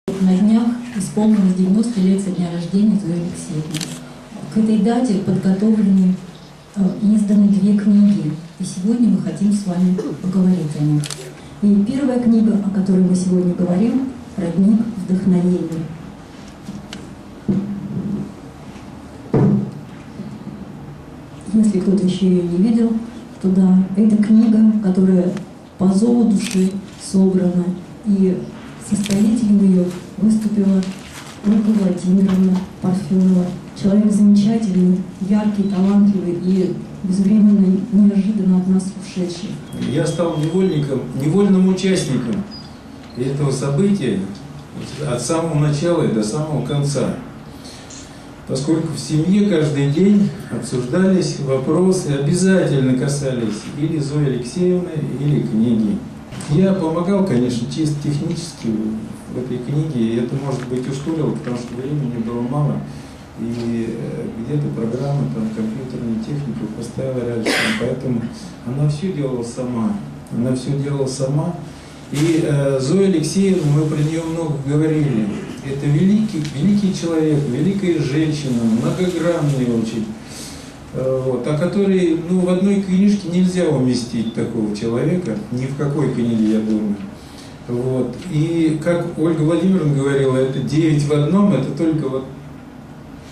На днях исполнилось 90 лет со дня рождения Зои Алексеевны. К этой дате подготовлены и изданы 2 книги, и сегодня мы хотим с вами поговорить о них. И первая книга, о которой мы сегодня говорим, «Родник вдохновения». Если кто-то еще ее не видел, то да, это книга, которая по зову души собрана, и составителем ее выступила Ольга Владимировна Парфенова. Человек замечательный, яркий, талантливый и безвременно, неожиданно от нас ушедший. Я стал невольным участником этого события от самого начала и до самого конца. Поскольку в семье каждый день обсуждались вопросы, обязательно касались или Зои Алексеевны, или книги. Я помогал, конечно, чисто технически в этой книге, и это, может быть, ускорило, потому что времени было мало, и где-то программы, там, компьютерную технику поставила раньше, поэтому она все делала сама. И Зоя Алексеевна, мы про нее много говорили. Это великий человек, великая женщина, многогранная очень, о которой в одной книжке нельзя уместить такого человека, ни в какой книге, я думаю. И как Ольга Владимировна говорила, это 9 в одном, это только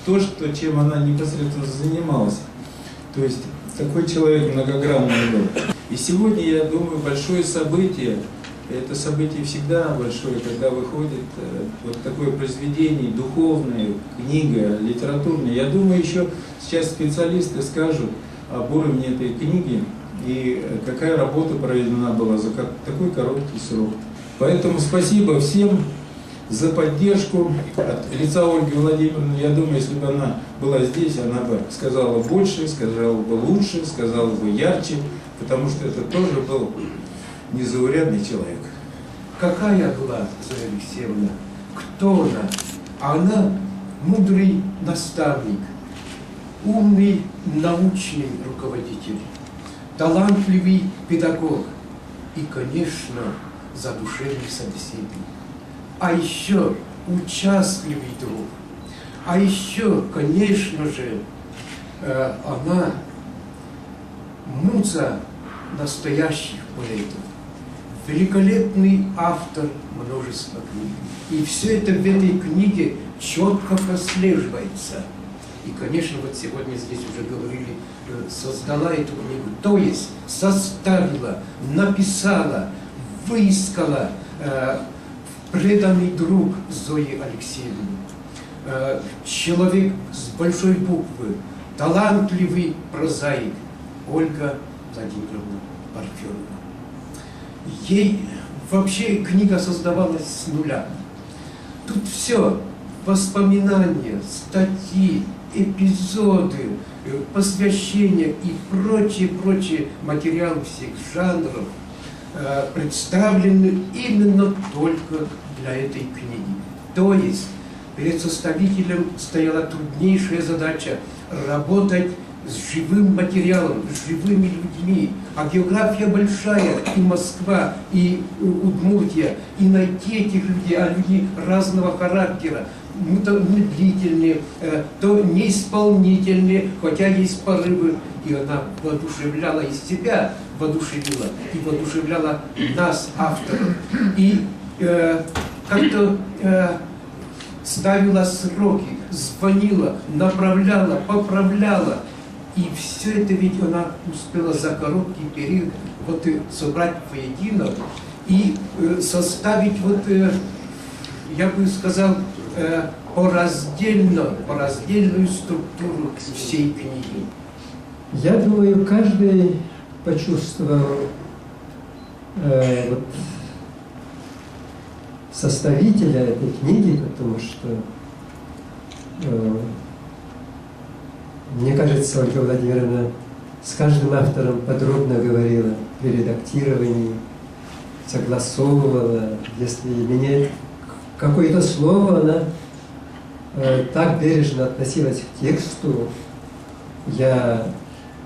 то, чем она непосредственно занималась. То есть такой человек многогранный был. И сегодня, я думаю, большое событие. Это событие всегда большое, когда выходит такое произведение, духовное, книга, литературная. Я думаю, еще сейчас специалисты скажут об уровне этой книги и какая работа проведена была за такой короткий срок. Поэтому спасибо всем за поддержку от лица Ольги Владимировны. Я думаю, если бы она была здесь, она бы сказала больше, сказала бы лучше, сказала бы ярче, потому что это тоже был незаурядный человек. Какая была Зоя Алексеевна? Кто она? Она мудрый наставник, умный научный руководитель, талантливый педагог и, конечно, задушевный собеседник. А еще участливый друг. А еще, конечно же, она муза настоящих поэтов. Великолепный автор множества книг. И все это в этой книге четко прослеживается. И, конечно, сегодня здесь уже говорили, создала эту книгу, то есть составила, написала, выискала преданный друг Зои Алексеевны, человек с большой буквы, талантливый прозаик Ольга Владимировна Парфенова. Ей вообще книга создавалась с нуля. Тут все, воспоминания, статьи, эпизоды, посвящения и прочие материалы всех жанров представлены именно только для этой книги. То есть перед составителем стояла труднейшая задача работать с живым материалом, с живыми людьми. А география большая, и Москва, и Удмуртия, и найти этих людей, а люди разного характера, то медлительные, то неисполнительные, хотя есть порывы. И она воодушевляла из себя, воодушевила, и воодушевляла нас, авторов. И как-то ставила сроки, звонила, направляла, поправляла. И все это ведь она успела за короткий период собрать воедино и составить, я бы сказал, пораздельную структуру всей книги. Я думаю, каждый почувствовал составителя этой книги, потому что мне кажется, Ольга Владимировна с каждым автором подробно говорила при редактировании, согласовывала. Если менять какое-то слово, она так бережно относилась к тексту. Я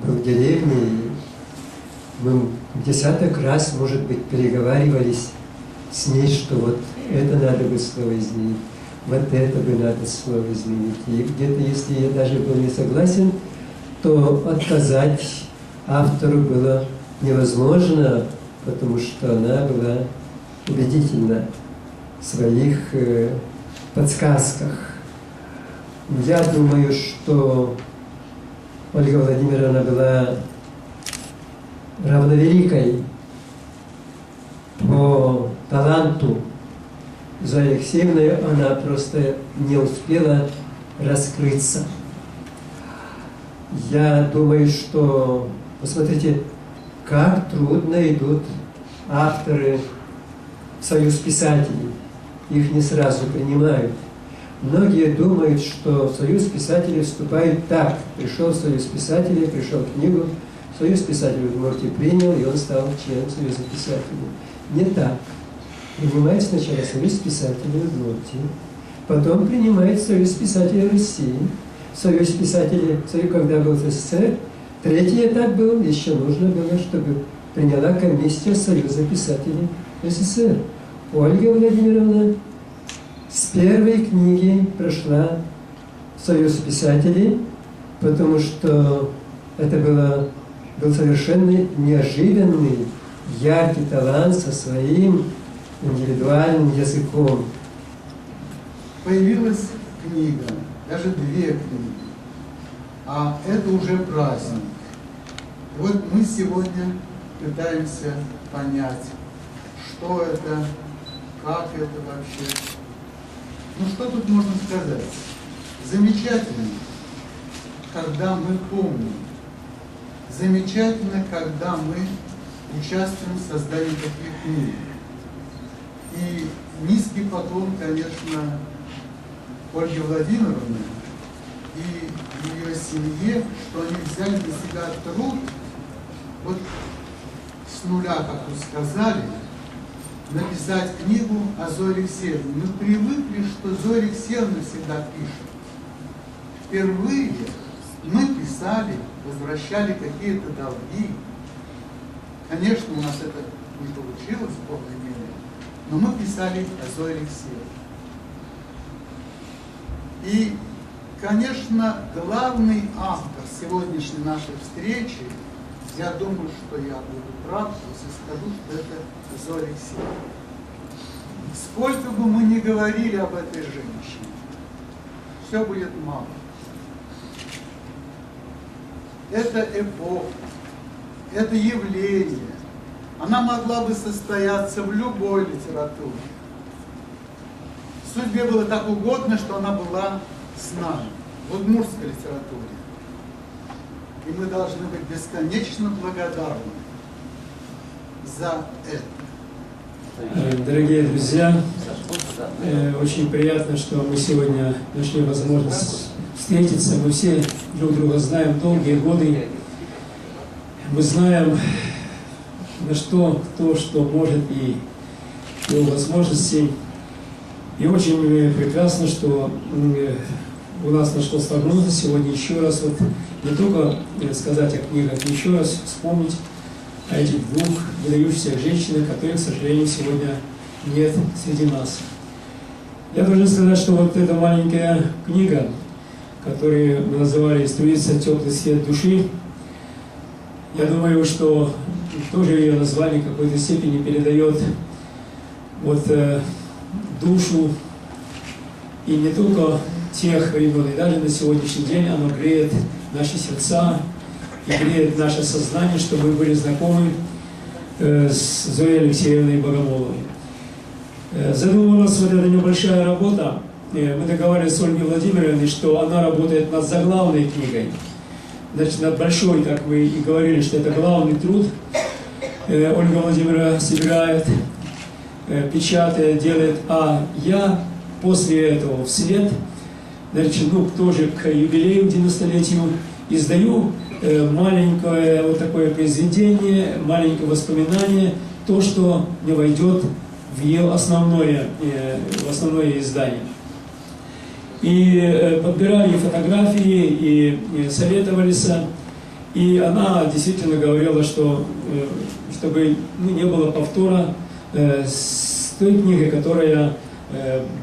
был в деревне, и мы в десяток раз, может быть, переговаривались с ней, что это надо бы слово изменить, вот это бы надо слово изменить. И где-то, если я даже был не согласен, то отказать автору было невозможно, потому что она была убедительна в своих подсказках. Я думаю, что Ольга Владимировна была равновеликой по таланту. Зоя Алексеевна, она просто не успела раскрыться. Я думаю, что, посмотрите, как трудно идут авторы в союз писателей. Их не сразу принимают. Многие думают, что в союз писателей вступают так. Пришел в союз писателей, пришел книгу, союз писателей в Удмуртии принял, и он стал членом союза писателей. Не так. Принимает сначала союз писателей в Удмуртии, потом принимает союз писателей России, союз писателей, когда был СССР. Третий этап был, еще нужно было, чтобы приняла комиссия Союза писателей СССР. Ольга Владимировна с первой книги прошла в Союз писателей, потому что это был совершенно неожиданный, яркий талант со своим индивидуальным языком. Появилась книга, даже 2 книги, а это уже праздник. И вот мы сегодня пытаемся понять, что это, как это вообще. Ну что тут можно сказать? Замечательно, когда мы помним. Замечательно, когда мы участвуем в создании таких книг. И низкий поклон, конечно, Ольге Владимировне и ее семье, что они взяли на себя труд, вот с нуля, как вы сказали, написать книгу о Зое Алексеевне. Мы привыкли, что Зоя Алексеевна всегда пишет. Впервые мы писали, возвращали какие-то долги. Конечно, у нас это не получилось в полной мере, но мы писали о Зое Алексеевне. И, конечно, главный автор сегодняшней нашей встречи, я думаю, что я буду прав, если скажу, что это Зоя Алексеевна. Сколько бы мы ни говорили об этой женщине, все будет мало. Это эпоха, это явление. Она могла бы состояться в любой литературе. Судьбе было так угодно, что она была с нами, в удмуртской литературе. И мы должны быть бесконечно благодарны за это. Дорогие друзья, очень приятно, что мы сегодня нашли возможность встретиться. Мы все друг друга знаем долгие годы. Мы знаем, на что, кто что может и его возможности. И очень прекрасно, что у нас нашлось возможность сегодня еще раз вот не только сказать о книгах, но еще раз вспомнить о этих 2 выдающихся женщинах, которых, к сожалению, сегодня нет среди нас. Я должен сказать, что вот эта маленькая книга, которую мы называли «Струится теплый свет души», я думаю, что тоже ее название в какой-то степени передает вот душу, и не только тех времен, и даже на сегодняшний день оно греет наши сердца и греет наше сознание, что мы были знакомы с Зоей Алексеевной Богомоловой. Задумывалась вот эта небольшая работа. Мы договаривались с Ольгой Владимировной, что она работает над заглавной книгой. Значит, над большой, как вы и говорили, что это главный труд. Ольга Владимировна собирает, печатает, делает, а я после этого в свет, значит, тоже к юбилею, 90-летию, издаю маленькое вот такое произведение, маленькое воспоминание, то, что не войдет в ее основное издание. И подбирали фотографии, и советовались, и она действительно говорила, что чтобы не было повтора с той книгой, которая,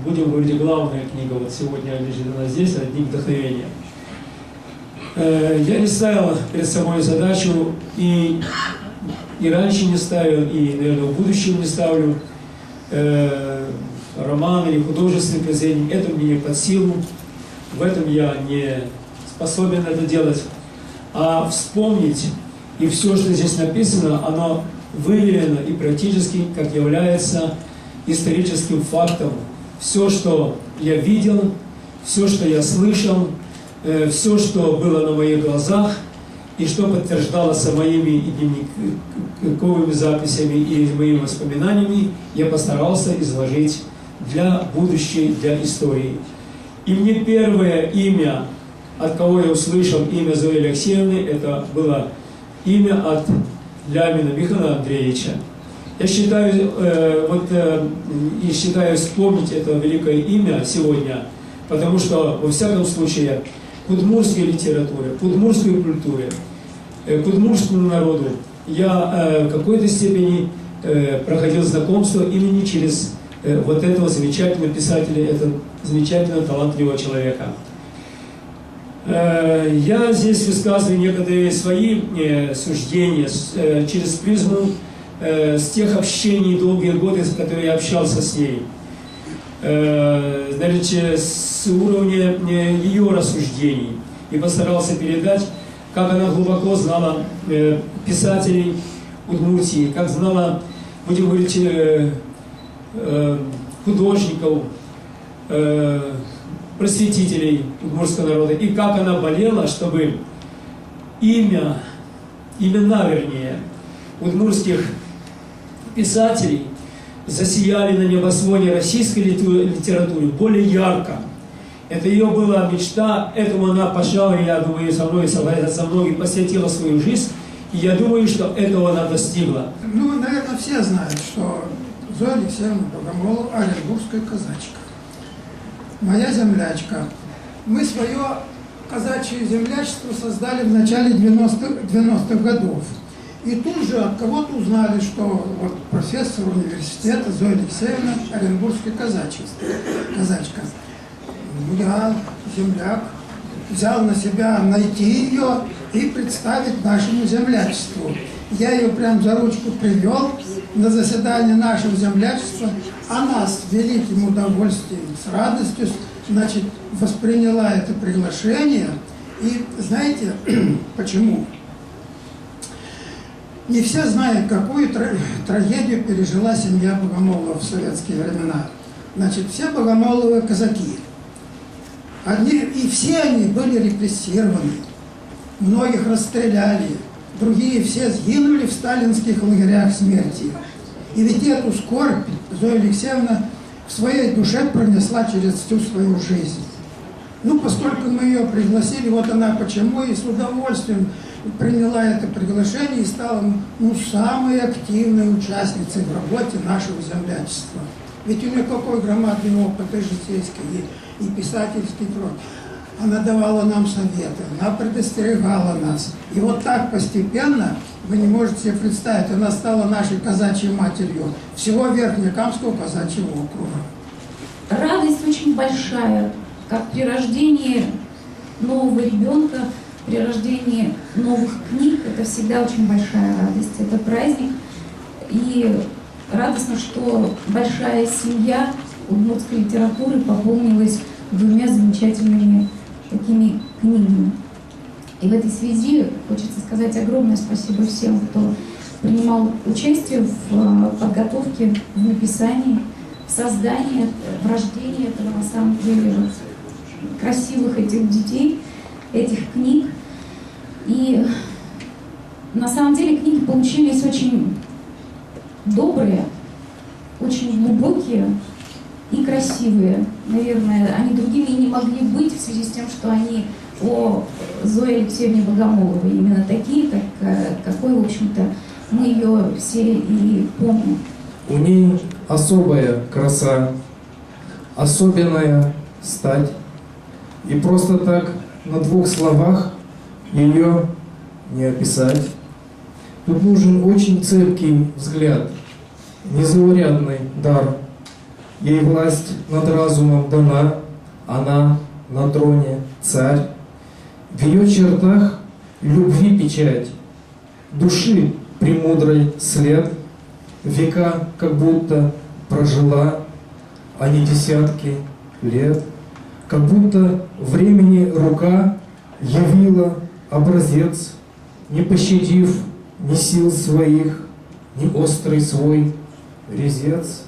будем говорить, главная книга, вот сегодня лежит она здесь, «Родник вдохновения». Я не ставил перед собой задачу, и раньше не ставил, и, наверное, в будущем не ставлю роман или художественное произведение. Это мне не под силу, в этом я не способен это делать. А вспомнить, и все, что здесь написано, оно выверено и практически как является историческим фактом. Все, что я видел, все, что я слышал, все, что было на моих глазах, и что подтверждалось моими дневниковыми записями и моими воспоминаниями, я постарался изложить для будущей, для истории. И мне первое имя, от кого я услышал имя Зои Алексеевны, это было имя от Лямина Михаила Андреевича. Я считаю, считаю вспомнить это великое имя сегодня, потому что, во всяком случае, к удмуртской литературе, к удмуртской культуре, к удмуртскому народу я в какой-то степени проходил знакомство именно через вот этого замечательного писателя, этого замечательного талантливого человека. Я здесь высказываю некоторые свои суждения через призму с тех общений долгие годы, с которыми я общался с ней. Значит, с уровня ее рассуждений. И постарался передать, как она глубоко знала писателей Удмуртии, как знала, будем говорить, художников, просветителей удмуртского народа, и как она болела, чтобы имена, вернее, удмуртских писателей засияли на небосводе российской литературы более ярко. Это ее была мечта, этому она, пожалуй, я думаю, со мной согласятся многие, посвятила свою жизнь, и я думаю, что этого она достигла. Ну, наверное, все знают, что Зоя Алексеевна Богомолова оренбургская казачка. Моя землячка. Мы свое казачье землячество создали в начале 90-х годов. И тут же от кого-то узнали, что вот профессор университета Зоя Алексеевна оренбургская казачка. Я, земляк, взял на себя найти ее и представить нашему землячеству. Я ее прям за ручку привел на заседание нашего землячества. Она с великим удовольствием, с радостью, значит, восприняла это приглашение. И знаете, почему? Не все знают, какую трагедию пережила семья Богомолова в советские времена. Значит, все Богомоловы казаки. И все они были репрессированы. Многих расстреляли. Другие все сгинули в сталинских лагерях смерти. И ведь эту скорбь Зоя Алексеевна в своей душе пронесла через всю свою жизнь. Ну, поскольку мы ее пригласили, вот она почему и с удовольствием приняла это приглашение и стала самой активной участницей в работе нашего землячества. Ведь у нее какой громадный опыт и житейский, и писательский труд. Она давала нам советы, она предостерегала нас. И вот так постепенно, вы не можете себе представить, она стала нашей казачьей матерью всего Верхнекамского казачьего округа. Радость очень большая, как при рождении нового ребенка, при рождении новых книг, это всегда очень большая радость. Это праздник, и радостно, что большая семья удмуртской литературы пополнилась двумя замечательными такими книгами. И в этой связи хочется сказать огромное спасибо всем, кто принимал участие в подготовке, в написании, в создании, в рождении этого, на самом деле, красивых этих детей, этих книг. И на самом деле книги получились очень добрые, очень глубокие и красивые. Наверное, они другими и не могли быть в связи с тем, что они о Зое Алексеевне Богомоловой. Именно такие, какой, в общем-то, мы ее все и помним. У ней особая краса, особенная стать. И просто так на двух словах ее не описать. Тут нужен очень цепкий взгляд, незаурядный дар ей власть над разумом дана, она на троне царь. В ее чертах любви печать, души премудрой след, века как будто прожила, а не десятки лет, как будто времени рука явила образец, не пощадив ни сил своих, ни острый свой резец.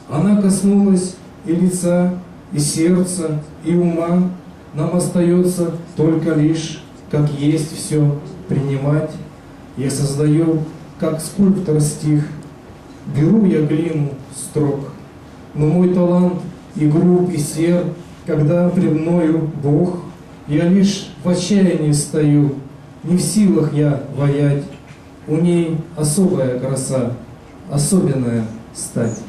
Она коснулась и лица, и сердца, и ума. Нам остается только лишь, как есть все, принимать. Я создаю, как скульптор стих, беру я глину строк, но мой талант и груб, и сер, когда пред мною Бог, я лишь в отчаянии стою, не в силах я воять. У ней особая краса, особенная стать.